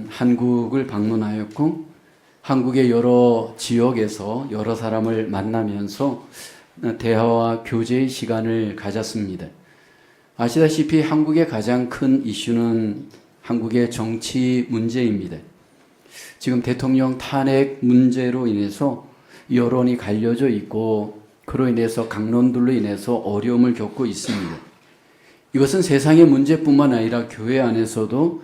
한국을 방문하였고 한국의 여러 지역에서 여러 사람을 만나면서 대화와 교제의 시간을 가졌습니다. 아시다시피 한국의 가장 큰 이슈는 한국의 정치 문제입니다. 지금 대통령 탄핵 문제로 인해서 여론이 갈려져 있고 그로 인해서 강론들로 인해서 어려움을 겪고 있습니다. 이것은 세상의 문제뿐만 아니라 교회 안에서도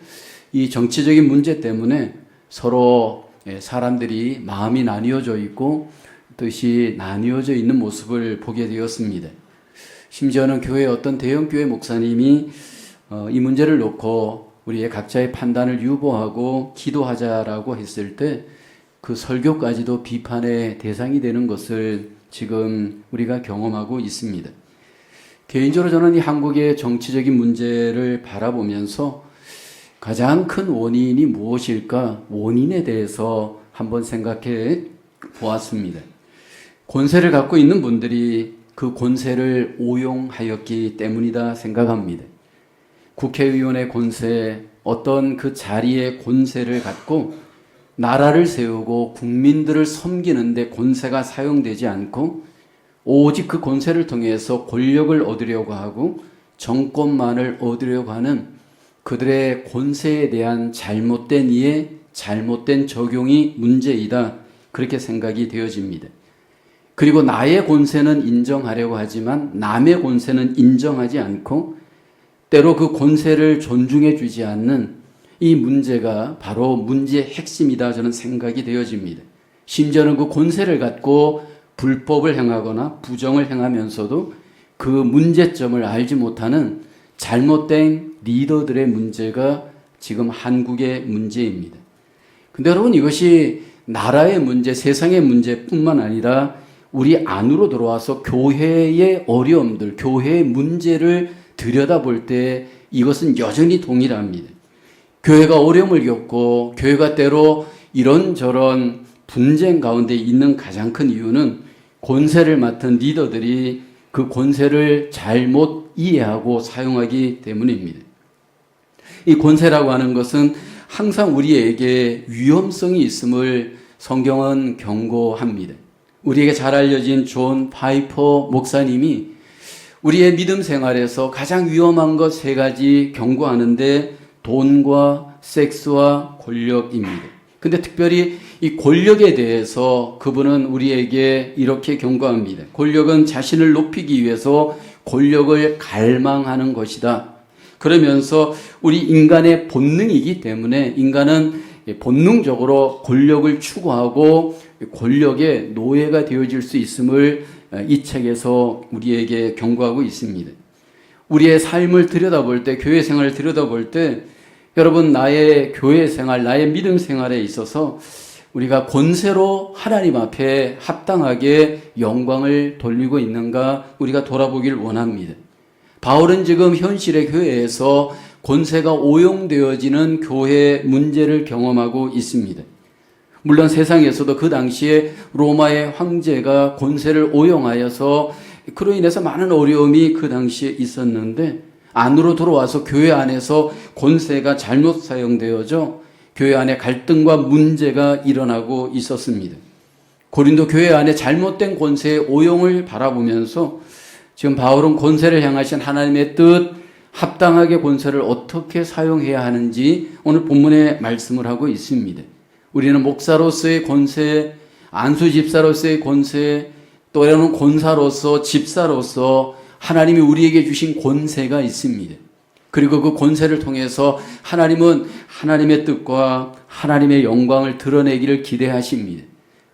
이 정치적인 문제 때문에 서로 사람들이 마음이 나뉘어져 있고 뜻이 나뉘어져 있는 모습을 보게 되었습니다. 심지어는 교회 어떤 대형교회 목사님이 이 문제를 놓고 우리의 각자의 판단을 유보하고 기도하자라고 했을 때 그 설교까지도 비판의 대상이 되는 것을 지금 우리가 경험하고 있습니다. 개인적으로 저는 이 한국의 정치적인 문제를 바라보면서 가장 큰 원인이 무엇일까? 원인에 대해서 한번 생각해 보았습니다. 권세를 갖고 있는 분들이 그 권세를 오용하였기 때문이다 생각합니다. 국회의원의 권세, 어떤 그 자리의 권세를 갖고 나라를 세우고 국민들을 섬기는데 권세가 사용되지 않고 오직 그 권세를 통해서 권력을 얻으려고 하고 정권만을 얻으려고 하는 그들의 권세에 대한 잘못된 이해, 잘못된 적용이 문제이다. 그렇게 생각이 되어집니다. 그리고 나의 권세는 인정하려고 하지만 남의 권세는 인정하지 않고 때로 그 권세를 존중해 주지 않는 이 문제가 바로 문제의 핵심이다 저는 생각이 되어집니다. 심지어는 그 권세를 갖고 불법을 행하거나 부정을 행하면서도 그 문제점을 알지 못하는 잘못된 리더들의 문제가 지금 한국의 문제입니다. 근데 여러분 이것이 나라의 문제, 세상의 문제뿐만 아니라 우리 안으로 들어와서 교회의 어려움들, 교회의 문제를 들여다볼 때 이것은 여전히 동일합니다. 교회가 어려움을 겪고 교회가 때로 이런저런 분쟁 가운데 있는 가장 큰 이유는 권세를 맡은 리더들이 그 권세를 잘못 이해하고 사용하기 때문입니다. 이 권세라고 하는 것은 항상 우리에게 위험성이 있음을 성경은 경고합니다. 우리에게 잘 알려진 존 파이퍼 목사님이 우리의 믿음 생활에서 가장 위험한 것 세 가지 경고하는데 돈과 섹스와 권력입니다. 근데 특별히 이 권력에 대해서 그분은 우리에게 이렇게 경고합니다. 권력은 자신을 높이기 위해서 권력을 갈망하는 것이다. 그러면서 우리 인간의 본능이기 때문에 인간은 본능적으로 권력을 추구하고 권력의 노예가 되어질 수 있음을 이 책에서 우리에게 경고하고 있습니다. 우리의 삶을 들여다볼 때, 교회 생활을 들여다볼 때 여러분 나의 교회 생활, 나의 믿음 생활에 있어서 우리가 권세로 하나님 앞에 합당하게 영광을 돌리고 있는가 우리가 돌아보길 원합니다. 바울은 지금 현실의 교회에서 권세가 오용되어지는 교회 문제를 경험하고 있습니다. 물론 세상에서도 그 당시에 로마의 황제가 권세를 오용하여서 그로 인해서 많은 어려움이 그 당시에 있었는데 안으로 들어와서 교회 안에서 권세가 잘못 사용되어져 교회 안에 갈등과 문제가 일어나고 있었습니다. 고린도 교회 안에 잘못된 권세의 오용을 바라보면서 지금 바울은 권세를 향하신 하나님의 뜻, 합당하게 권세를 어떻게 사용해야 하는지 오늘 본문에 말씀을 하고 있습니다. 우리는 목사로서의 권세, 안수집사로서의 권세, 또는 권사로서, 집사로서 하나님이 우리에게 주신 권세가 있습니다. 그리고 그 권세를 통해서 하나님은 하나님의 뜻과 하나님의 영광을 드러내기를 기대하십니다.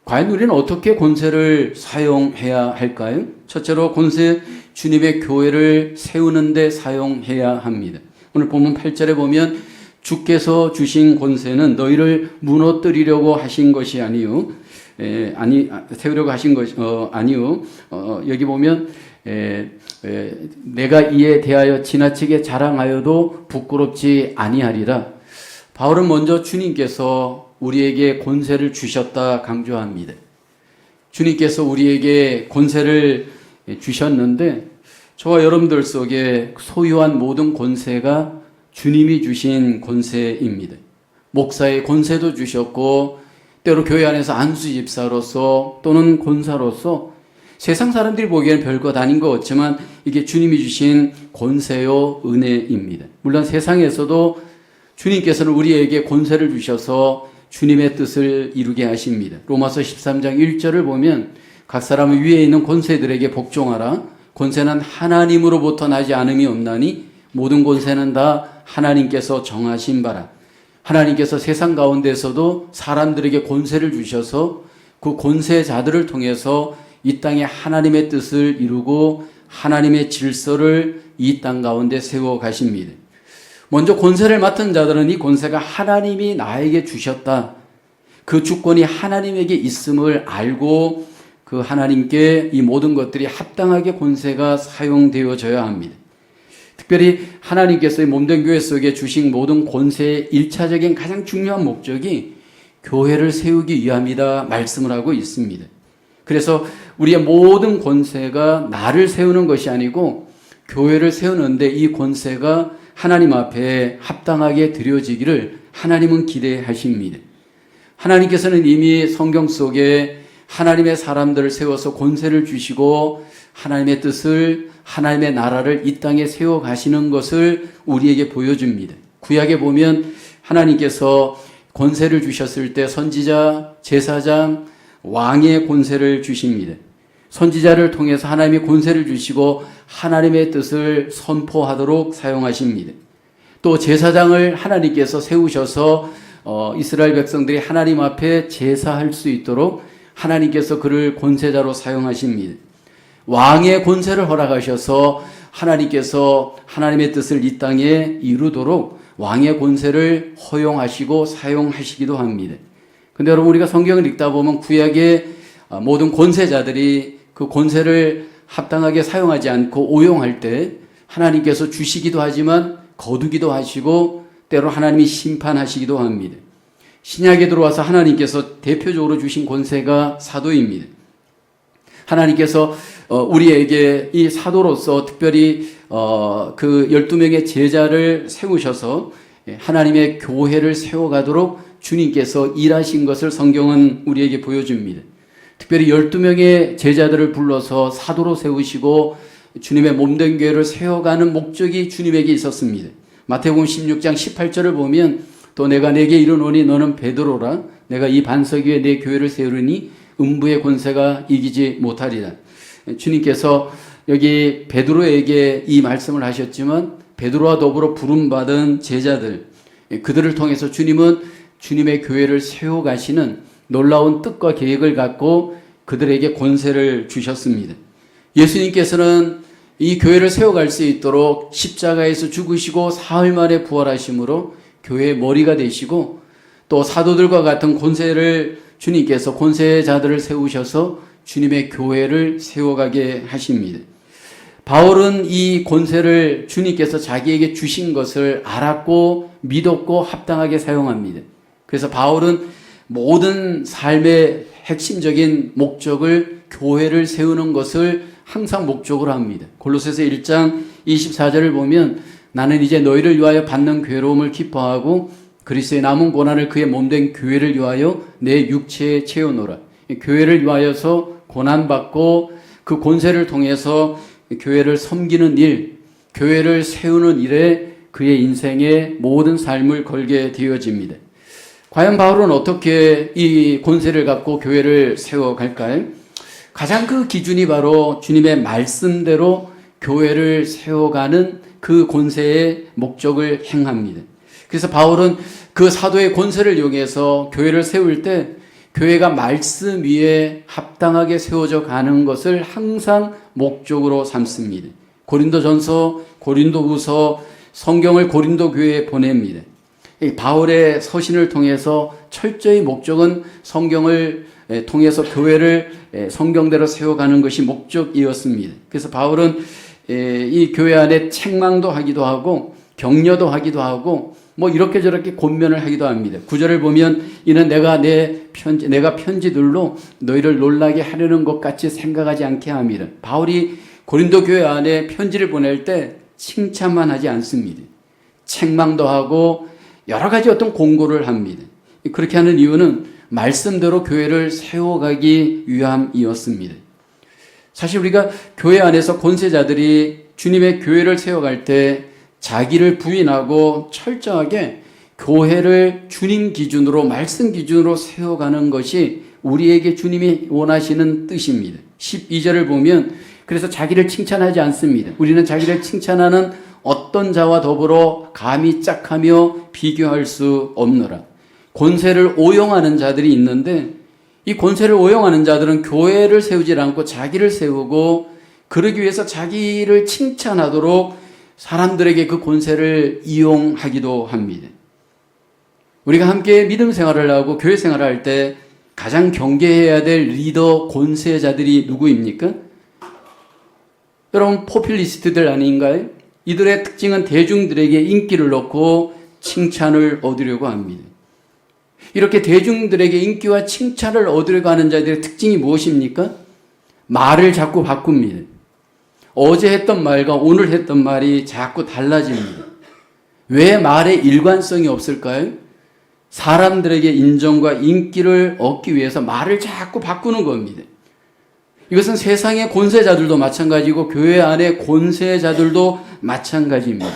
과연 우리는 어떻게 권세를 사용해야 할까요? 첫째로 권세, 주님의 교회를 세우는 데 사용해야 합니다. 오늘 본문 8절에 보면 주께서 주신 권세는 너희를 무너뜨리려고 하신 것이 아니요. 세우려고 하신 것이 아니요. 여기 보면 내가 이에 대하여 지나치게 자랑하여도 부끄럽지 아니하리라. 바울은 먼저 주님께서 우리에게 권세를 주셨다 강조합니다. 주님께서 우리에게 권세를 주셨는데 저와 여러분들 속에 소유한 모든 권세가 주님이 주신 권세입니다. 목사의 권세도 주셨고 때로 교회 안에서 안수 집사로서 또는 권사로서 세상 사람들이 보기에는 별것 아닌 것 같지만 이게 주님이 주신 권세요 은혜입니다. 물론 세상에서도 주님께서는 우리에게 권세를 주셔서 주님의 뜻을 이루게 하십니다. 로마서 13장 1절을 보면 각 사람은 위에 있는 권세들에게 복종하라. 권세는 하나님으로부터 나지 않음이 없나니 모든 권세는 다 하나님께서 정하신 바라. 하나님께서 세상 가운데서도 사람들에게 권세를 주셔서 그 권세자들을 통해서 이 땅에 하나님의 뜻을 이루고 하나님의 질서를 이 땅 가운데 세워 가십니다. 먼저 권세를 맡은 자들은 이 권세가 하나님이 나에게 주셨다. 그 주권이 하나님에게 있음을 알고 그 하나님께 이 모든 것들이 합당하게 권세가 사용되어져야 합니다. 특별히 하나님께서 몸된 교회 속에 주신 모든 권세의 1차적인 가장 중요한 목적이 교회를 세우기 위함이다 말씀을 하고 있습니다. 그래서 우리의 모든 권세가 나를 세우는 것이 아니고 교회를 세우는데 이 권세가 하나님 앞에 합당하게 드려지기를 하나님은 기대하십니다. 하나님께서는 이미 성경 속에 하나님의 사람들을 세워서 권세를 주시고 하나님의 뜻을, 하나님의 나라를 이 땅에 세워 가시는 것을 우리에게 보여줍니다. 구약에 보면 하나님께서 권세를 주셨을 때 선지자, 제사장, 왕의 권세를 주십니다. 선지자를 통해서 하나님이 권세를 주시고 하나님의 뜻을 선포하도록 사용하십니다. 또 제사장을 하나님께서 세우셔서 이스라엘 백성들이 하나님 앞에 제사할 수 있도록 하나님께서 그를 권세자로 사용하십니다. 왕의 권세를 허락하셔서 하나님께서 하나님의 뜻을 이 땅에 이루도록 왕의 권세를 허용하시고 사용하시기도 합니다. 근데 여러분 우리가 성경을 읽다 보면 구약의 모든 권세자들이 그 권세를 합당하게 사용하지 않고 오용할 때 하나님께서 주시기도 하지만 거두기도 하시고 때로 하나님이 심판하시기도 합니다. 신약에 들어와서 하나님께서 대표적으로 주신 권세가 사도입니다. 하나님께서 우리에게 이 사도로서 특별히 그 12명의 제자를 세우셔서 하나님의 교회를 세워가도록 주님께서 일하신 것을 성경은 우리에게 보여줍니다. 특별히 12명의 제자들을 불러서 사도로 세우시고 주님의 몸된 교회를 세워가는 목적이 주님에게 있었습니다. 마태복음 16장 18절을 보면 또 내가 내게 이르노니 너는 베드로라 내가 이 반석 위에 내 교회를 세우리니 음부의 권세가 이기지 못하리라. 주님께서 여기 베드로에게 이 말씀을 하셨지만 베드로와 더불어 부름받은 제자들 그들을 통해서 주님은 주님의 교회를 세워가시는 놀라운 뜻과 계획을 갖고 그들에게 권세를 주셨습니다. 예수님께서는 이 교회를 세워갈 수 있도록 십자가에서 죽으시고 사흘 만에 부활하심으로 교회의 머리가 되시고 또 사도들과 같은 권세를 주님께서 권세자들을 세우셔서 주님의 교회를 세워가게 하십니다. 바울은 이 권세를 주님께서 자기에게 주신 것을 알았고 믿었고 합당하게 사용합니다. 그래서 바울은 모든 삶의 핵심적인 목적을 교회를 세우는 것을 항상 목적으로 합니다. 골로새서 1장 24절을 보면 나는 이제 너희를 위하여 받는 괴로움을 기뻐하고 그리스도의 남은 고난을 그의 몸된 교회를 위하여 내 육체에 채우노라. 교회를 위하여서 고난받고 그 권세를 통해서 교회를 섬기는 일, 교회를 세우는 일에 그의 인생의 모든 삶을 걸게 되어집니다. 과연 바울은 어떻게 이 권세를 갖고 교회를 세워갈까요? 가장 그 기준이 바로 주님의 말씀대로 교회를 세워가는 그 권세의 목적을 행합니다. 그래서 바울은 그 사도의 권세를 이용해서 교회를 세울 때 교회가 말씀 위에 합당하게 세워져 가는 것을 항상 목적으로 삼습니다. 고린도전서, 고린도후서, 성경을 고린도 교회에 보냅니다. 바울의 서신을 통해서 철저히 목적은 성경을 통해서 교회를 성경대로 세워가는 것이 목적이었습니다. 그래서 바울은 이 교회 안에 책망도 하기도 하고 격려도 하기도 하고 뭐 이렇게 저렇게 권면을 하기도 합니다. 9절을 보면 이는 내가 편지들로 너희를 놀라게 하려는 것 같이 생각하지 않게 합니다. 바울이 고린도 교회 안에 편지를 보낼 때 칭찬만 하지 않습니다. 책망도 하고 여러 가지 어떤 공고를 합니다. 그렇게 하는 이유는 말씀대로 교회를 세워가기 위함이었습니다. 사실 우리가 교회 안에서 권세자들이 주님의 교회를 세워갈 때 자기를 부인하고 철저하게 교회를 주님 기준으로, 말씀 기준으로 세워가는 것이 우리에게 주님이 원하시는 뜻입니다. 12절을 보면 그래서 자기를 칭찬하지 않습니다. 우리는 자기를 칭찬하는 어떤 자와 더불어 감히 짝하며 비교할 수 없노라. 권세를 오용하는 자들이 있는데 이 권세를 오용하는 자들은 교회를 세우지 않고 자기를 세우고 그러기 위해서 자기를 칭찬하도록 사람들에게 그 권세를 이용하기도 합니다. 우리가 함께 믿음 생활을 하고 교회 생활을 할 때 가장 경계해야 될 리더 권세자들이 누구입니까? 여러분 포퓰리스트들 아닌가요? 이들의 특징은 대중들에게 인기를 얻고 칭찬을 얻으려고 합니다. 이렇게 대중들에게 인기와 칭찬을 얻으려고 하는 자들의 특징이 무엇입니까? 말을 자꾸 바꿉니다. 어제 했던 말과 오늘 했던 말이 자꾸 달라집니다. 왜 말에 일관성이 없을까요? 사람들에게 인정과 인기를 얻기 위해서 말을 자꾸 바꾸는 겁니다. 이것은 세상의 권세자들도 마찬가지고 교회 안의 권세자들도 마찬가지입니다.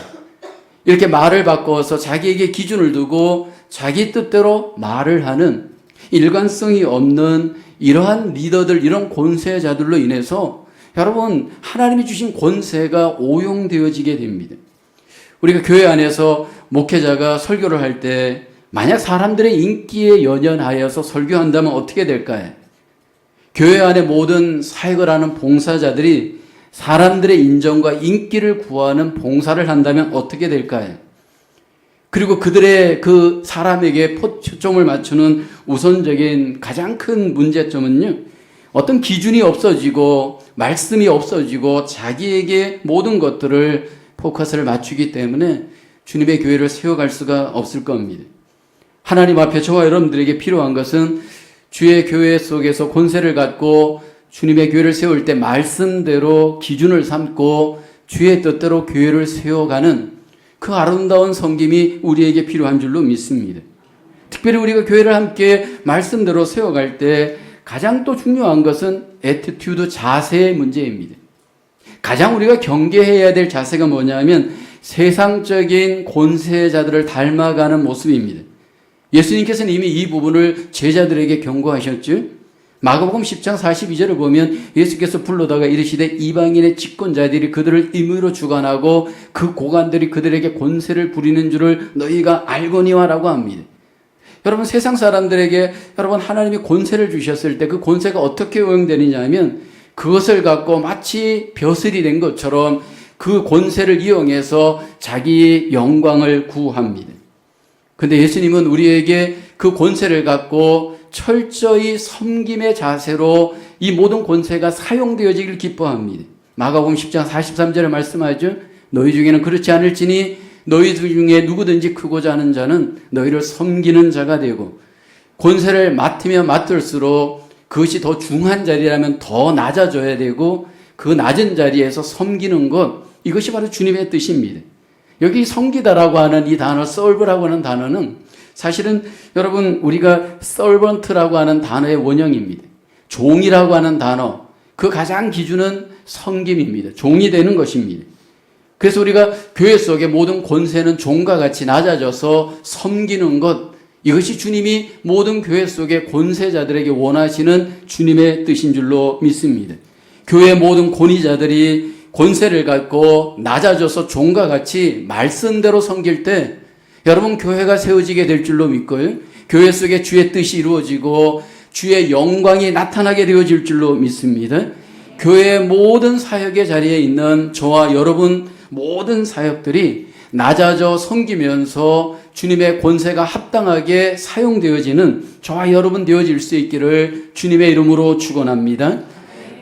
이렇게 말을 바꿔서 자기에게 기준을 두고 자기 뜻대로 말을 하는 일관성이 없는 이러한 리더들, 이런 권세자들로 인해서 여러분 하나님이 주신 권세가 오용되어지게 됩니다. 우리가 교회 안에서 목회자가 설교를 할 때 만약 사람들의 인기에 연연하여서 설교한다면 어떻게 될까요? 교회 안의 모든 사역을 하는 봉사자들이 사람들의 인정과 인기를 구하는 봉사를 한다면 어떻게 될까요? 그리고 그들의 그 사람에게 초점을 맞추는 우선적인 가장 큰 문제점은요, 어떤 기준이 없어지고 말씀이 없어지고 자기에게 모든 것들을 포커스를 맞추기 때문에 주님의 교회를 세워갈 수가 없을 겁니다. 하나님 앞에 저와 여러분들에게 필요한 것은 주의 교회 속에서 권세를 갖고 주님의 교회를 세울 때 말씀대로 기준을 삼고 주의 뜻대로 교회를 세워가는 그 아름다운 섬김이 우리에게 필요한 줄로 믿습니다. 특별히 우리가 교회를 함께 말씀대로 세워갈 때 가장 또 중요한 것은 애티튜드, 자세의 문제입니다. 가장 우리가 경계해야 될 자세가 뭐냐면 세상적인 권세자들을 닮아가는 모습입니다. 예수님께서는 이미 이 부분을 제자들에게 경고하셨죠. 마가복음 10장 42절을 보면 예수께서 불러다가 이르시되 이방인의 집권자들이 그들을 임의로 주관하고 그 고관들이 그들에게 권세를 부리는 줄을 너희가 알거니와라고 합니다. 여러분 세상 사람들에게 여러분 하나님이 권세를 주셨을 때 그 권세가 어떻게 오용되느냐 하면 그것을 갖고 마치 벼슬이 된 것처럼 그 권세를 이용해서 자기의 영광을 구합니다. 근데 예수님은 우리에게 그 권세를 갖고 철저히 섬김의 자세로 이 모든 권세가 사용되어지길 기뻐합니다. 마가복음 10장 43절에 말씀하죠. 너희 중에는 그렇지 않을지니 너희 중에 누구든지 크고자 하는 자는 너희를 섬기는 자가 되고 권세를 맡으면 맡을수록 그것이 더 중한 자리라면 더 낮아져야 되고 그 낮은 자리에서 섬기는 것, 이것이 바로 주님의 뜻입니다. 여기 섬기다라고 하는 이 단어, serve라고 하는 단어는 사실은 여러분 우리가 servant라고 하는 단어의 원형입니다. 종이라고 하는 단어, 그 가장 기준은 섬김입니다. 종이 되는 것입니다. 그래서 우리가 교회 속의 모든 권세는 종과 같이 낮아져서 섬기는 것, 이것이 주님이 모든 교회 속의 권세자들에게 원하시는 주님의 뜻인 줄로 믿습니다. 교회 모든 권위자들이 권세를 갖고 낮아져서 종과 같이 말씀대로 섬길 때 여러분 교회가 세워지게 될 줄로 믿고요. 교회 속에 주의 뜻이 이루어지고 주의 영광이 나타나게 되어질 줄로 믿습니다. 교회의 모든 사역의 자리에 있는 저와 여러분 모든 사역들이 낮아져 섬기면서 주님의 권세가 합당하게 사용되어지는 저와 여러분 되어질 수 있기를 주님의 이름으로 축원합니다.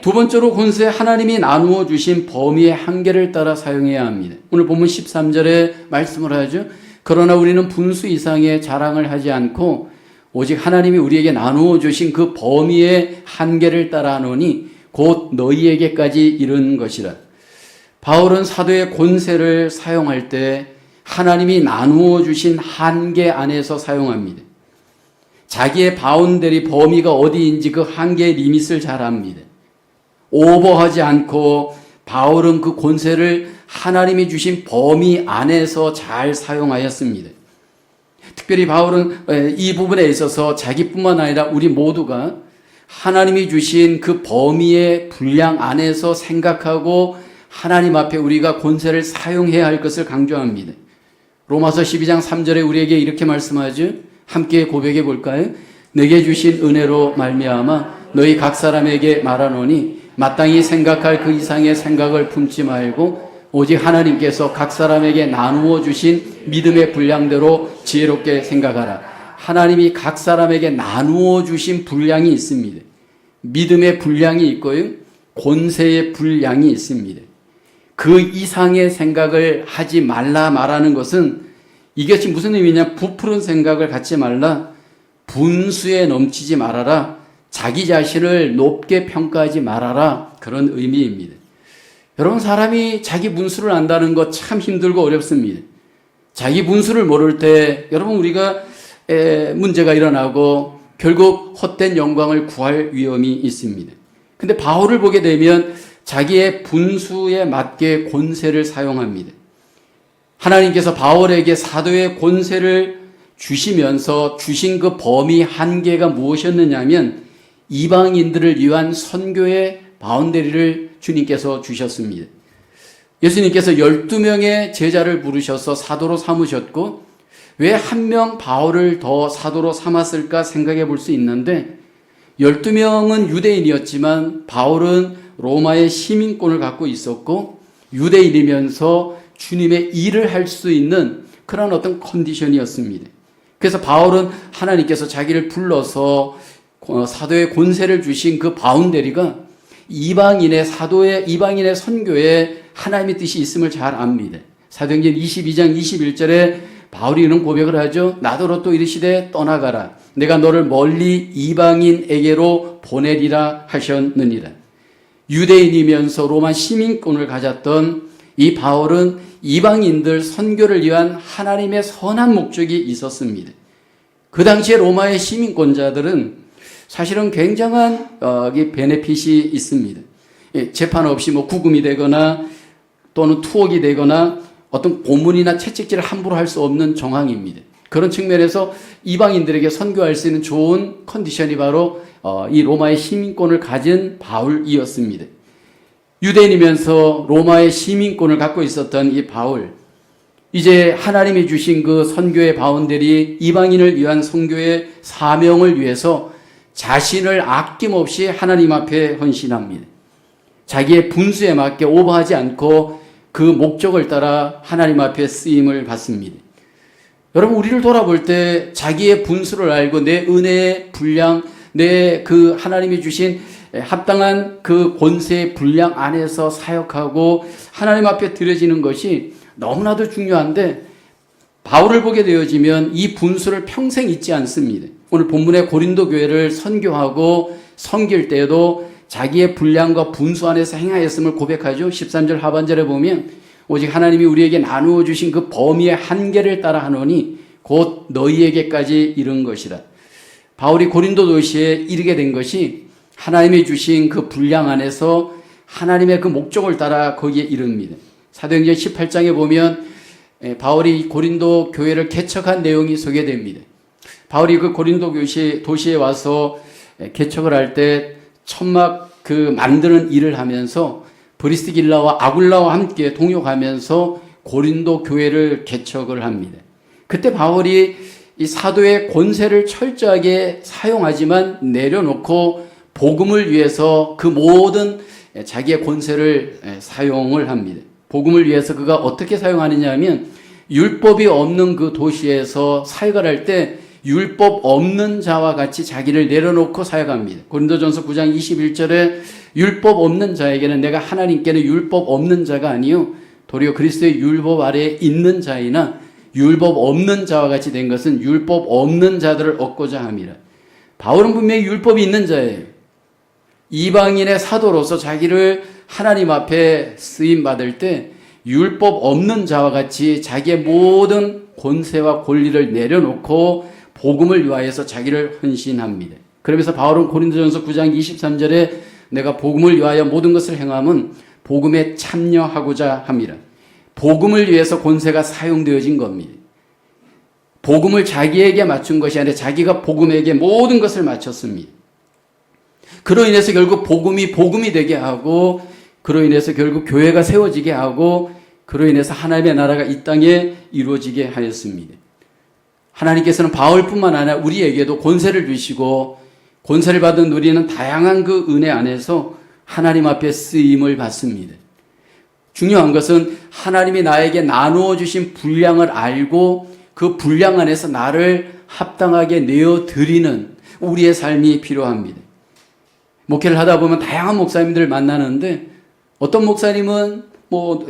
두 번째로 권세, 하나님이 나누어 주신 범위의 한계를 따라 사용해야 합니다. 오늘 본문 13절에 말씀을 하죠. 그러나 우리는 분수 이상의 자랑을 하지 않고 오직 하나님이 우리에게 나누어 주신 그 범위의 한계를 따라 하노니 곧 너희에게까지 이른 것이라. 바울은 사도의 권세를 사용할 때 하나님이 나누어 주신 한계 안에서 사용합니다. 자기의 바운더리 범위가 어디인지 그 한계의 리밋을 잘 압니다. 오버하지 않고 바울은 그 권세를 하나님이 주신 범위 안에서 잘 사용하였습니다. 특별히 바울은 이 부분에 있어서 자기뿐만 아니라 우리 모두가 하나님이 주신 그 범위의 분량 안에서 생각하고 하나님 앞에 우리가 권세를 사용해야 할 것을 강조합니다. 로마서 12장 3절에 우리에게 이렇게 말씀하죠. 함께 고백해 볼까요? 내게 주신 은혜로 말미암아 너희 각 사람에게 말하노니 마땅히 생각할 그 이상의 생각을 품지 말고 오직 하나님께서 각 사람에게 나누어 주신 믿음의 분량대로 지혜롭게 생각하라. 하나님이 각 사람에게 나누어 주신 분량이 있습니다. 믿음의 분량이 있고요. 권세의 분량이 있습니다. 그 이상의 생각을 하지 말라 말하는 것은 이것이 무슨 의미냐? 부풀은 생각을 갖지 말라. 분수에 넘치지 말아라. 자기 자신을 높게 평가하지 말아라. 그런 의미입니다. 여러분, 사람이 자기 분수를 안다는 것 참 힘들고 어렵습니다. 자기 분수를 모를 때 여러분 우리가 문제가 일어나고 결국 헛된 영광을 구할 위험이 있습니다. 근데 바울을 보게 되면 자기의 분수에 맞게 권세를 사용합니다. 하나님께서 바울에게 사도의 권세를 주시면서 주신 그 범위 한계가 무엇이었느냐면 이방인들을 위한 선교의 바운더리를 주님께서 주셨습니다. 예수님께서 12명의 제자를 부르셔서 사도로 삼으셨고 왜 한 명 바울을 더 사도로 삼았을까 생각해 볼 수 있는데 12명은 유대인이었지만 바울은 로마의 시민권을 갖고 있었고 유대인이면서 주님의 일을 할 수 있는 그런 어떤 컨디션이었습니다. 그래서 바울은 하나님께서 자기를 불러서 사도의 권세를 주신 그 바운더리가 이방인의 선교에 하나님의 뜻이 있음을 잘 압니다. 사도행전 22장 21절에 바울이 이런 고백을 하죠. 나더러 또 이르시되 떠나가라. 내가 너를 멀리 이방인에게로 보내리라 하셨느니라. 유대인이면서 로마 시민권을 가졌던 이 바울은 이방인들 선교를 위한 하나님의 선한 목적이 있었습니다. 그 당시에 로마의 시민권자들은 사실은 굉장한 베네핏이 있습니다. 재판 없이 구금이 되거나 또는 투옥이 되거나 어떤 고문이나 채찍질을 함부로 할 수 없는 정황입니다. 그런 측면에서 이방인들에게 선교할 수 있는 좋은 컨디션이 바로 이 로마의 시민권을 가진 바울이었습니다. 유대인이면서 로마의 시민권을 갖고 있었던 이 바울, 이제 하나님이 주신 그 선교의 바운더리, 이방인을 위한 선교의 사명을 위해서 자신을 아낌없이 하나님 앞에 헌신합니다. 자기의 분수에 맞게 오버하지 않고 그 목적을 따라 하나님 앞에 쓰임을 받습니다. 여러분, 우리를 돌아볼 때 자기의 분수를 알고 내 은혜의 분량, 내 그 하나님이 주신 합당한 그 권세의 분량 안에서 사역하고 하나님 앞에 드려지는 것이 너무나도 중요한데 바울을 보게 되어지면 이 분수를 평생 잊지 않습니다. 오늘 본문의 고린도 교회를 선교하고 섬길 때에도 자기의 분량과 분수 안에서 행하였음을 고백하죠. 13절 하반절에 보면 오직 하나님이 우리에게 나누어 주신 그 범위의 한계를 따라 하노니 곧 너희에게까지 이른 것이라. 바울이 고린도 도시에 이르게 된 것이 하나님이 주신 그 분량 안에서 하나님의 그 목적을 따라 거기에 이릅니다. 사도행전 18장에 보면 바울이 고린도 교회를 개척한 내용이 소개됩니다. 바울이 그 고린도 도시에 와서 개척을 할 때 천막 그 만드는 일을 하면서 브리스길라와 아굴라와 함께 동역하면서 고린도 교회를 개척을 합니다. 그때 바울이 이 사도의 권세를 철저하게 사용하지만 내려놓고 복음을 위해서 그 모든 자기의 권세를 사용을 합니다. 복음을 위해서 그가 어떻게 사용하느냐 하면 율법이 없는 그 도시에서 사역을 할 때 율법 없는 자와 같이 자기를 내려놓고 사역합니다. 고린도전서 9장 21절에 율법 없는 자에게는 내가 하나님께는 율법 없는 자가 아니요 도리어 그리스도의 율법 아래에 있는 자이나 율법 없는 자와 같이 된 것은 율법 없는 자들을 얻고자 함이라. 바울은 분명히 율법이 있는 자예요. 이방인의 사도로서 자기를 하나님 앞에 쓰임 받을 때 율법 없는 자와 같이 자기의 모든 권세와 권리를 내려놓고 복음을 위하여서 자기를 헌신합니다. 그러면서 바울은 고린도전서 9장 23절에 내가 복음을 위하여 모든 것을 행함은 복음에 참여하고자 합니다. 복음을 위해서 권세가 사용되어진 겁니다. 복음을 자기에게 맞춘 것이 아니라 자기가 복음에게 모든 것을 맞췄습니다. 그로 인해서 결국 복음이 되게 하고, 그로 인해서 결국 교회가 세워지게 하고, 그로 인해서 하나님의 나라가 이 땅에 이루어지게 하였습니다. 하나님께서는 바울뿐만 아니라 우리에게도 권세를 주시고, 권세를 받은 우리는 다양한 그 은혜 안에서 하나님 앞에 쓰임을 받습니다. 중요한 것은 하나님이 나에게 나누어 주신 분량을 알고 그 분량 안에서 나를 합당하게 내어드리는 우리의 삶이 필요합니다. 목회를 하다 보면 다양한 목사님들을 만나는데, 어떤 목사님은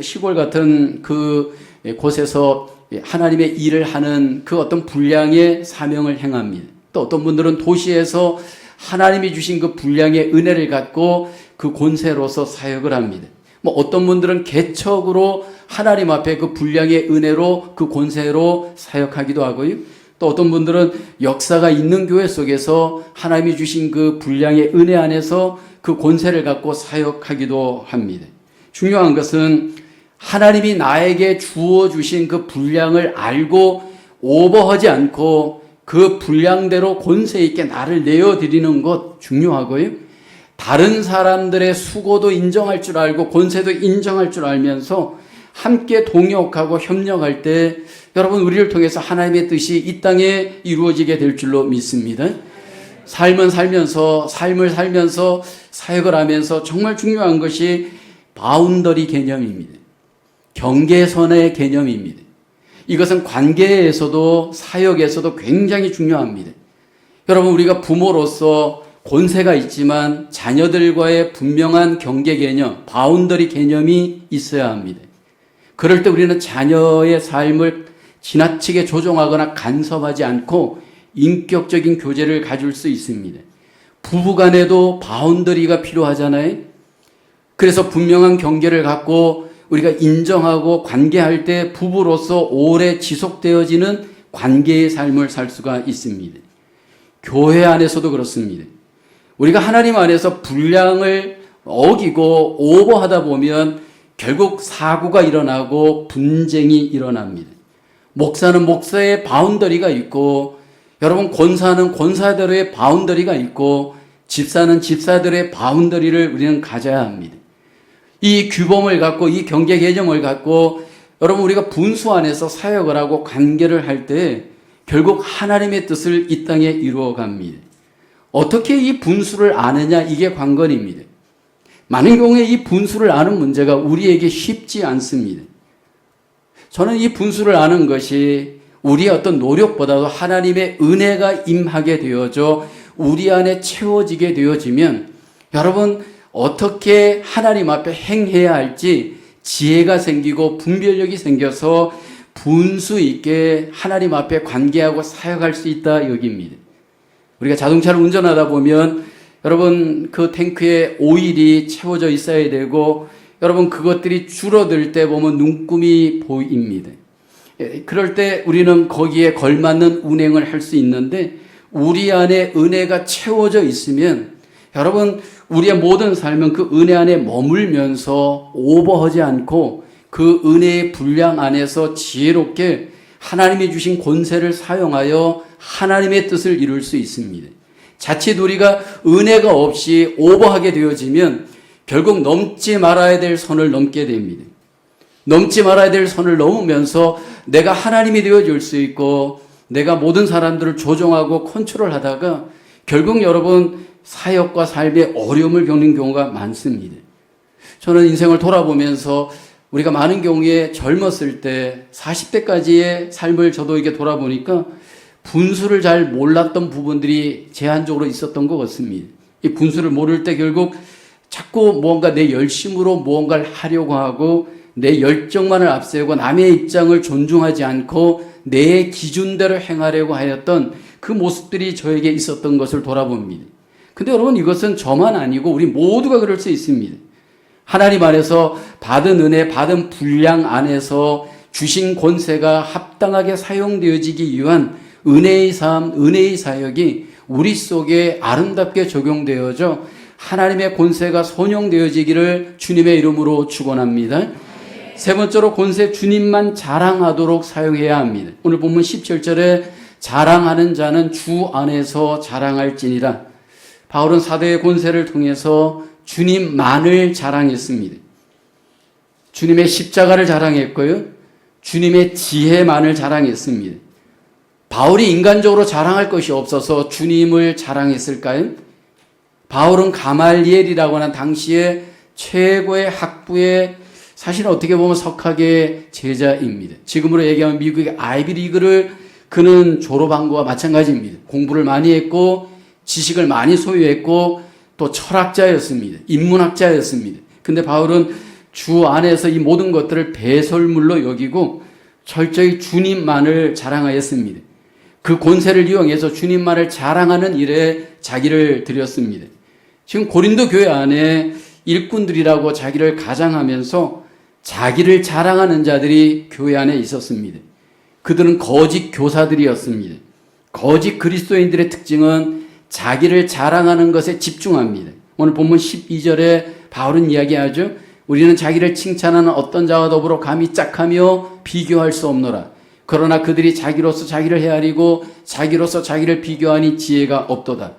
시골 같은 그 곳에서 하나님의 일을 하는 그 어떤 분량의 사명을 행합니다. 또 어떤 분들은 도시에서 하나님이 주신 그 분량의 은혜를 갖고 그 권세로서 사역을 합니다. 어떤 분들은 개척으로 하나님 앞에 그 분량의 은혜로 그 권세로 사역하기도 하고요. 또 어떤 분들은 역사가 있는 교회 속에서 하나님이 주신 그 분량의 은혜 안에서 그 권세를 갖고 사역하기도 합니다. 중요한 것은 하나님이 나에게 주어 주신 그 분량을 알고 오버하지 않고 그 분량대로 권세 있게 나를 내어드리는 것 중요하고요. 다른 사람들의 수고도 인정할 줄 알고 권세도 인정할 줄 알면서 함께 동역하고 협력할 때 여러분, 우리를 통해서 하나님의 뜻이 이 땅에 이루어지게 될 줄로 믿습니다. 삶을 살면서 사역을 하면서 정말 중요한 것이 바운더리 개념입니다. 경계선의 개념입니다. 이것은 관계에서도 사역에서도 굉장히 중요합니다. 여러분, 우리가 부모로서 권세가 있지만 자녀들과의 분명한 경계 개념, 바운더리 개념이 있어야 합니다. 그럴 때 우리는 자녀의 삶을 지나치게 조종하거나 간섭하지 않고 인격적인 교제를 가질 수 있습니다. 부부간에도 바운더리가 필요하잖아요. 그래서 분명한 경계를 갖고 우리가 인정하고 관계할 때 부부로서 오래 지속되어지는 관계의 삶을 살 수가 있습니다. 교회 안에서도 그렇습니다. 우리가 하나님 안에서 분량을 어기고 오버하다 보면 결국 사고가 일어나고 분쟁이 일어납니다. 목사는 목사의 바운더리가 있고, 여러분, 권사는 권사대로의 바운더리가 있고, 집사는 집사들의 바운더리를 우리는 가져야 합니다. 이 규범을 갖고, 이 경계 개념을 갖고 여러분, 우리가 분수 안에서 사역을 하고 관계를 할 때 결국 하나님의 뜻을 이 땅에 이루어 갑니다. 어떻게 이 분수를 아느냐, 이게 관건입니다. 많은 경우에 이 분수를 아는 문제가 우리에게 쉽지 않습니다. 저는 이 분수를 아는 것이 우리의 어떤 노력보다도 하나님의 은혜가 임하게 되어져 우리 안에 채워지게 되어지면, 여러분, 어떻게 하나님 앞에 행해야 할지 지혜가 생기고 분별력이 생겨서 분수 있게 하나님 앞에 관계하고 사역할 수 있다 여깁니다. 우리가 자동차를 운전하다 보면 여러분, 그 탱크에 오일이 채워져 있어야 되고, 여러분, 그것들이 줄어들 때 보면 눈금이 보입니다. 그럴 때 우리는 거기에 걸맞는 운행을 할 수 있는데, 우리 안에 은혜가 채워져 있으면 여러분, 우리의 모든 삶은 그 은혜 안에 머물면서 오버하지 않고 그 은혜의 분량 안에서 지혜롭게 하나님이 주신 권세를 사용하여 하나님의 뜻을 이룰 수 있습니다. 자칫 우리가 은혜가 없이 오버하게 되어지면 결국 넘지 말아야 될 선을 넘게 됩니다. 넘지 말아야 될 선을 넘으면서 내가 하나님이 되어줄 수 있고 내가 모든 사람들을 조종하고 컨트롤하다가 결국 여러분, 사역과 삶의 어려움을 겪는 경우가 많습니다. 저는 인생을 돌아보면서 우리가 많은 경우에 젊었을 때 40대까지의 삶을 저도 이렇게 돌아보니까 분수를 잘 몰랐던 부분들이 제한적으로 있었던 것 같습니다. 이 분수를 모를 때 결국 자꾸 무언가 내 열심으로 무언가를 하려고 하고 내 열정만을 앞세우고 남의 입장을 존중하지 않고 내 기준대로 행하려고 하였던 그 모습들이 저에게 있었던 것을 돌아봅니다. 근데 여러분, 이것은 저만 아니고 우리 모두가 그럴 수 있습니다. 하나님 안에서 받은 은혜, 받은 분량 안에서 주신 권세가 합당하게 사용되어지기 위한 은혜의 삶, 은혜의 사역이 우리 속에 아름답게 적용되어져 하나님의 권세가 선용되어지기를 주님의 이름으로 축원합니다. 세 번째로 권세 주님만 자랑하도록 사용해야 합니다. 오늘 본문 17절에 자랑하는 자는 주 안에서 자랑할지니라. 바울은 사도의 권세를 통해서 주님만을 자랑했습니다. 주님의 십자가를 자랑했고요. 주님의 지혜만을 자랑했습니다. 바울이 인간적으로 자랑할 것이 없어서 주님을 자랑했을까요? 바울은 가말리엘이라고 하는 당시에 최고의 학부의 사실 어떻게 보면 석학의 제자입니다. 지금으로 얘기하면 미국의 아이비리그를 그는 졸업한 거와 마찬가지입니다. 공부를 많이 했고 지식을 많이 소유했고 또 철학자였습니다. 인문학자였습니다. 근데 바울은 주 안에서 이 모든 것들을 배설물로 여기고 철저히 주님만을 자랑하였습니다. 그 권세를 이용해서 주님만을 자랑하는 일에 자기를 들였습니다. 지금 고린도 교회 안에 일꾼들이라고 자기를 가장하면서 자기를 자랑하는 자들이 교회 안에 있었습니다. 그들은 거짓 교사들이었습니다. 거짓 그리스도인들의 특징은 자기를 자랑하는 것에 집중합니다. 오늘 본문 12절에 바울은 이야기하죠. 우리는 자기를 칭찬하는 어떤 자와 더불어 감히 짝하며 비교할 수 없노라. 그러나 그들이 자기로서 자기를 헤아리고 자기로서 자기를 비교하니 지혜가 없도다.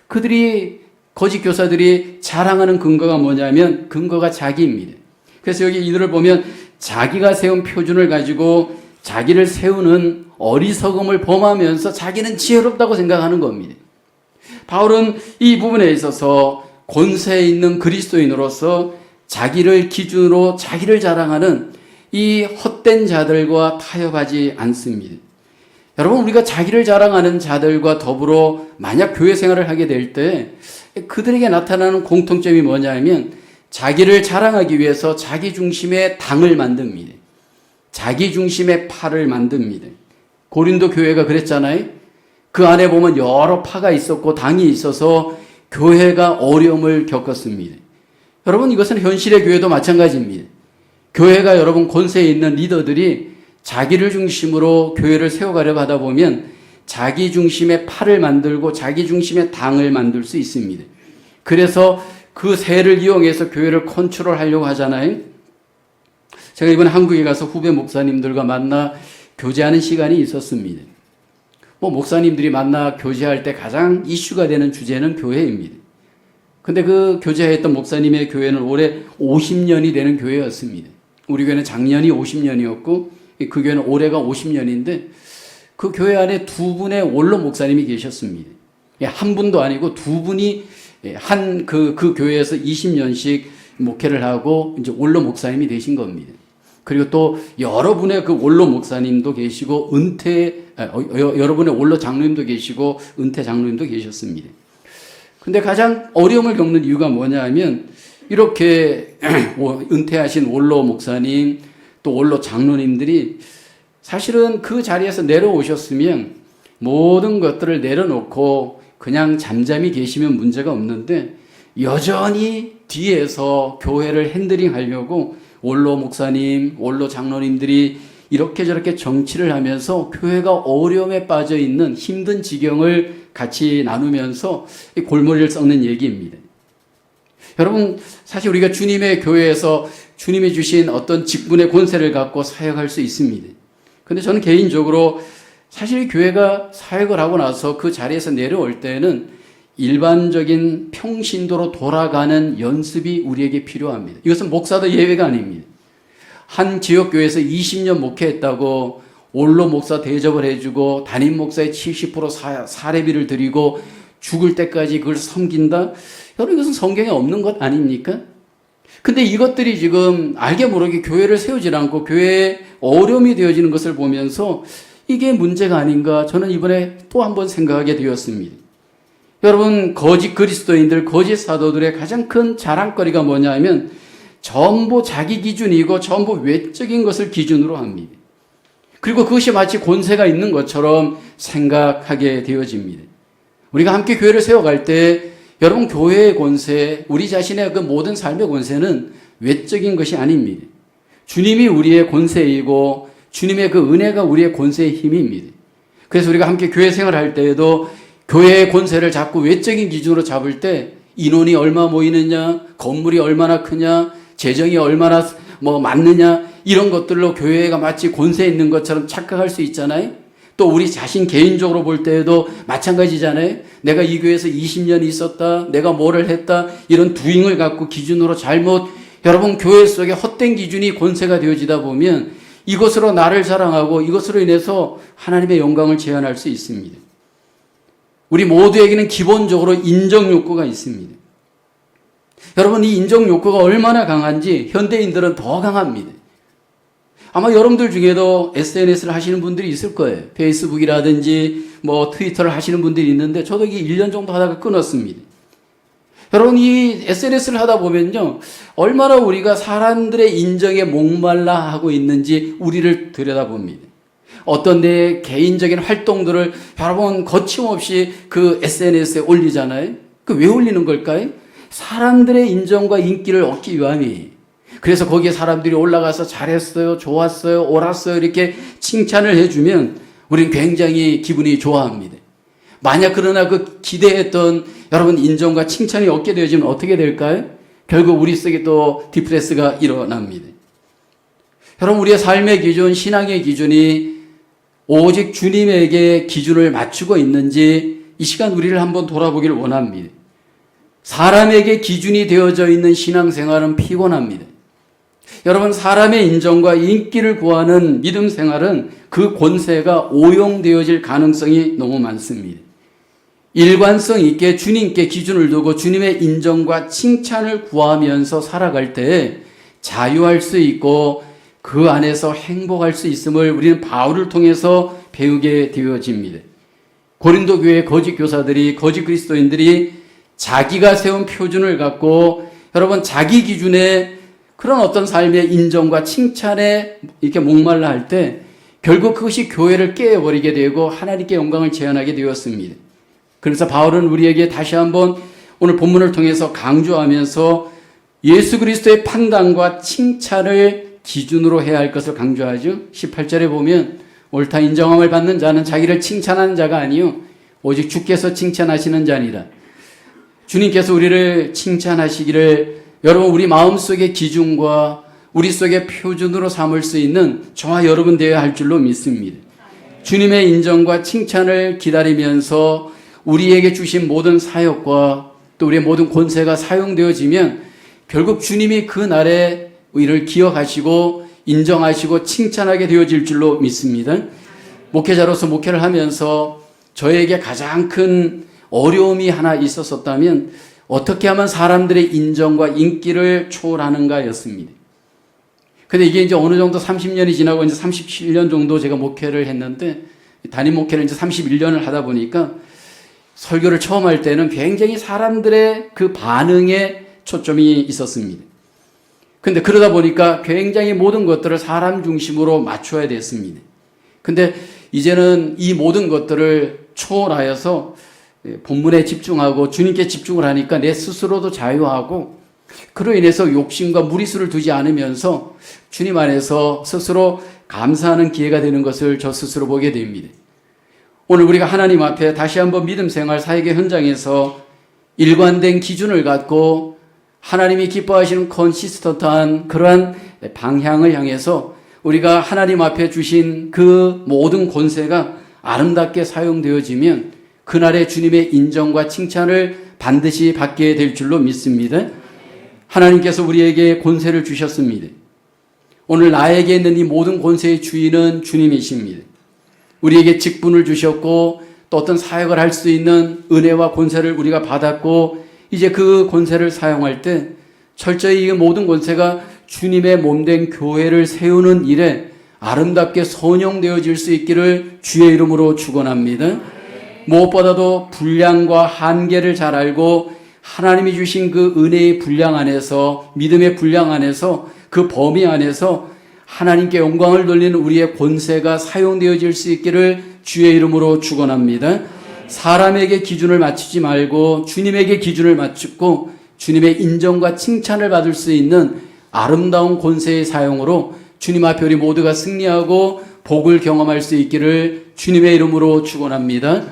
그들이 거짓 교사들이 자랑하는 근거가 뭐냐면 근거가 자기입니다. 그래서 여기 이들을 보면 자기가 세운 표준을 가지고 자기를 세우는 어리석음을 범하면서 자기는 지혜롭다고 생각하는 겁니다. 바울은 이 부분에 있어서 권세에 있는 그리스도인으로서 자기를 기준으로 자기를 자랑하는 이 헛된 자들과 타협하지 않습니다. 여러분, 우리가 자기를 자랑하는 자들과 더불어 만약 교회 생활을 하게 될 때 그들에게 나타나는 공통점이 뭐냐면 자기를 자랑하기 위해서 자기 중심의 당을 만듭니다. 자기 중심의 파를 만듭니다. 고린도 교회가 그랬잖아요. 그 안에 보면 여러 파가 있었고 당이 있어서 교회가 어려움을 겪었습니다. 여러분, 이것은 현실의 교회도 마찬가지입니다. 교회가 여러분 권세에 있는 리더들이 자기를 중심으로 교회를 세워가려고 하다 보면 자기 중심의 파를 만들고 자기 중심의 당을 만들 수 있습니다. 그래서 그 세를 이용해서 교회를 컨트롤하려고 하잖아요. 제가 이번에 한국에 가서 후배 목사님들과 만나 교제하는 시간이 있었습니다. 목사님들이 만나 교제할 때 가장 이슈가 되는 주제는 교회입니다. 근데 그 교제했던 목사님의 교회는 올해 50년이 되는 교회였습니다. 우리 교회는 작년이 50년이었고 그 교회는 올해가 50년인데 그 교회 안에 두 분의 원로 목사님이 계셨습니다. 한 분도 아니고 두 분이 그 교회에서 20년씩 목회를 하고 이제 원로 목사님이 되신 겁니다. 그리고 또 여러분의 그 원로 목사님도 계시고 여러분의 원로 장로님도 계시고 은퇴 장로님도 계셨습니다. 근데 가장 어려움을 겪는 이유가 뭐냐 하면 이렇게 은퇴하신 원로 목사님 또 원로 장로님들이 사실은 그 자리에서 내려오셨으면 모든 것들을 내려놓고 그냥 잠잠히 계시면 문제가 없는데 여전히 뒤에서 교회를 핸들링하려고 원로 목사님, 원로 장로님들이 이렇게 저렇게 정치를 하면서 교회가 어려움에 빠져 있는 힘든 지경을 같이 나누면서 골머리를 썩는 얘기입니다. 여러분, 사실 우리가 주님의 교회에서 주님이 주신 어떤 직분의 권세를 갖고 사역할 수 있습니다. 근데 저는 개인적으로 사실 교회가 사역을 하고 나서 그 자리에서 내려올 때는 일반적인 평신도로 돌아가는 연습이 우리에게 필요합니다. 이것은 목사도 예외가 아닙니다. 한 지역교회에서 20년 목회했다고 원로 목사 대접을 해주고 담임 목사의 70% 사례비를 드리고 죽을 때까지 그걸 섬긴다? 여러분, 이것은 성경에 없는 것 아닙니까? 근데 이것들이 지금 알게 모르게 교회를 세우지 않고 교회에 어려움이 되어지는 것을 보면서 이게 문제가 아닌가 저는 이번에 또 한 번 생각하게 되었습니다. 여러분, 거짓 그리스도인들, 거짓 사도들의 가장 큰 자랑거리가 뭐냐 하면 전부 자기 기준이고 전부 외적인 것을 기준으로 합니다. 그리고 그것이 마치 권세가 있는 것처럼 생각하게 되어집니다. 우리가 함께 교회를 세워갈 때 여러분, 교회의 권세, 우리 자신의 그 모든 삶의 권세는 외적인 것이 아닙니다. 주님이 우리의 권세이고 주님의 그 은혜가 우리의 권세의 힘입니다. 그래서 우리가 함께 교회 생활할 때에도 교회의 권세를 자꾸 외적인 기준으로 잡을 때 인원이 얼마 모이느냐, 건물이 얼마나 크냐, 재정이 얼마나 많느냐, 이런 것들로 교회가 마치 권세 있는 것처럼 착각할 수 있잖아요. 또 우리 자신 개인적으로 볼 때에도 마찬가지잖아요. 내가 이 교회에서 20년 있었다, 내가 뭐를 했다, 이런 두잉을 갖고 기준으로 잘못, 여러분 교회 속에 헛된 기준이 권세가 되어지다 보면 이것으로 나를 자랑하고 이것으로 인해서 하나님의 영광을 제한할 수 있습니다. 우리 모두에게는 기본적으로 인정 욕구가 있습니다. 여러분, 이 인정 욕구가 얼마나 강한지 현대인들은 더 강합니다. 아마 여러분들 중에도 SNS를 하시는 분들이 있을 거예요. 페이스북이라든지 트위터를 하시는 분들이 있는데 저도 이게 1년 정도 하다가 끊었습니다. 여러분, 이 SNS를 하다 보면요, 얼마나 우리가 사람들의 인정에 목말라 하고 있는지 우리를 들여다봅니다. 어떤 내 개인적인 활동들을 여러분 거침없이 그 SNS에 올리잖아요. 그 왜 올리는 걸까요? 사람들의 인정과 인기를 얻기 위함이에요. 그래서 거기에 사람들이 올라가서 잘했어요, 좋았어요, 옳았어요 이렇게 칭찬을 해주면 우리는 굉장히 기분이 좋아합니다. 만약 그러나 그 기대했던 여러분 인정과 칭찬이 얻게 되어지면 어떻게 될까요? 결국 우리 속에 또 디프레스가 일어납니다. 여러분, 우리의 삶의 기준, 신앙의 기준이 오직 주님에게 기준을 맞추고 있는지 이 시간 우리를 한번 돌아보기를 원합니다. 사람에게 기준이 되어져 있는 신앙생활은 피곤합니다. 여러분, 사람의 인정과 인기를 구하는 믿음 생활은 그 권세가 오용되어질 가능성이 너무 많습니다. 일관성 있게 주님께 기준을 두고 주님의 인정과 칭찬을 구하면서 살아갈 때 자유할 수 있고 그 안에서 행복할 수 있음을 우리는 바울을 통해서 배우게 되어집니다. 고린도 교회의 거짓 교사들이, 거짓 그리스도인들이 자기가 세운 표준을 갖고 여러분 자기 기준에 그런 어떤 삶의 인정과 칭찬에 이렇게 목말라 할 때 결국 그것이 교회를 깨어버리게 되고 하나님께 영광을 제한하게 되었습니다. 그래서 바울은 우리에게 다시 한번 오늘 본문을 통해서 강조하면서 예수 그리스도의 판단과 칭찬을 기준으로 해야 할 것을 강조하죠. 18절에 보면 옳다 인정함을 받는 자는 자기를 칭찬하는 자가 아니요 오직 주께서 칭찬하시는 자니라. 주님께서 우리를 칭찬하시기를 여러분 우리 마음속의 기준과 우리 속의 표준으로 삼을 수 있는 저와 여러분 되어야 할 줄로 믿습니다. 주님의 인정과 칭찬을 기다리면서 우리에게 주신 모든 사역과 또 우리의 모든 권세가 사용되어지면 결국 주님이 그 날에 우리를 기억하시고 인정하시고 칭찬하게 되어질 줄로 믿습니다. 목회자로서 목회를 하면서 저에게 가장 큰 어려움이 하나 있었다면 어떻게 하면 사람들의 인정과 인기를 초월하는가였습니다. 근데 이게 이제 어느 정도 30년이 지나고 이제 37년 정도 제가 목회를 했는데 담임 목회를 이제 31년을 하다 보니까 설교를 처음 할 때는 굉장히 사람들의 그 반응에 초점이 있었습니다. 근데 그러다 보니까 굉장히 모든 것들을 사람 중심으로 맞춰야 됐습니다. 근데 이제는 이 모든 것들을 초월하여서 본문에 집중하고 주님께 집중을 하니까 내 스스로도 자유하고 그로 인해서 욕심과 무리수를 두지 않으면서 주님 안에서 스스로 감사하는 기회가 되는 것을 저 스스로 보게 됩니다. 오늘 우리가 하나님 앞에 다시 한번 믿음 생활 사역의 현장에서 일관된 기준을 갖고 하나님이 기뻐하시는 컨시스턴트한 그러한 방향을 향해서 우리가 하나님 앞에 주신 그 모든 권세가 아름답게 사용되어지면 그날의 주님의 인정과 칭찬을 반드시 받게 될 줄로 믿습니다. 하나님께서 우리에게 권세를 주셨습니다. 오늘 나에게 있는 이 모든 권세의 주인은 주님이십니다. 우리에게 직분을 주셨고 또 어떤 사역을 할 수 있는 은혜와 권세를 우리가 받았고 이제 그 권세를 사용할 때 철저히 이 모든 권세가 주님의 몸된 교회를 세우는 일에 아름답게 선용되어질 수 있기를 주의 이름으로 축원합니다. 무엇보다도 분량과 한계를 잘 알고 하나님이 주신 그 은혜의 분량 안에서 믿음의 분량 안에서 그 범위 안에서 하나님께 영광을 돌리는 우리의 권세가 사용되어질 수 있기를 주의 이름으로 축원합니다. 사람에게 기준을 맞추지 말고 주님에게 기준을 맞추고 주님의 인정과 칭찬을 받을 수 있는 아름다운 권세의 사용으로 주님 앞에 우리 모두가 승리하고 복을 경험할 수 있기를 주님의 이름으로 축원합니다.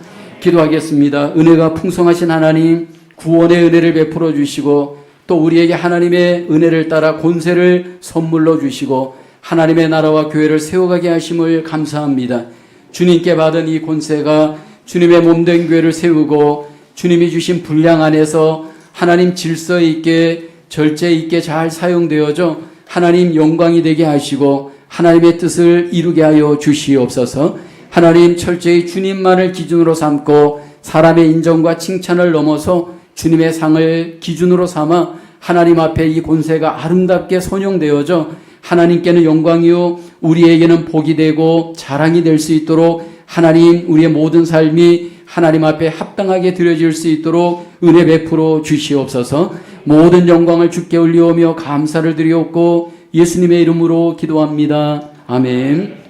기도하겠습니다. 은혜가 풍성하신 하나님, 구원의 은혜를 베풀어 주시고 또 우리에게 하나님의 은혜를 따라 권세를 선물로 주시고 하나님의 나라와 교회를 세워가게 하심을 감사합니다. 주님께 받은 이 권세가 주님의 몸된 교회를 세우고 주님이 주신 분량 안에서 하나님 질서 있게 절제 있게 잘 사용되어져 하나님 영광이 되게 하시고 하나님의 뜻을 이루게 하여 주시옵소서. 하나님 철저히 주님만을 기준으로 삼고 사람의 인정과 칭찬을 넘어서 주님의 상을 기준으로 삼아 하나님 앞에 이 권세가 아름답게 선용되어져 하나님께는 영광이요 우리에게는 복이 되고 자랑이 될 수 있도록 하나님 우리의 모든 삶이 하나님 앞에 합당하게 드려질 수 있도록 은혜 베풀어 주시옵소서. 모든 영광을 주께 올리오며 감사를 드리옵고 예수님의 이름으로 기도합니다. 아멘.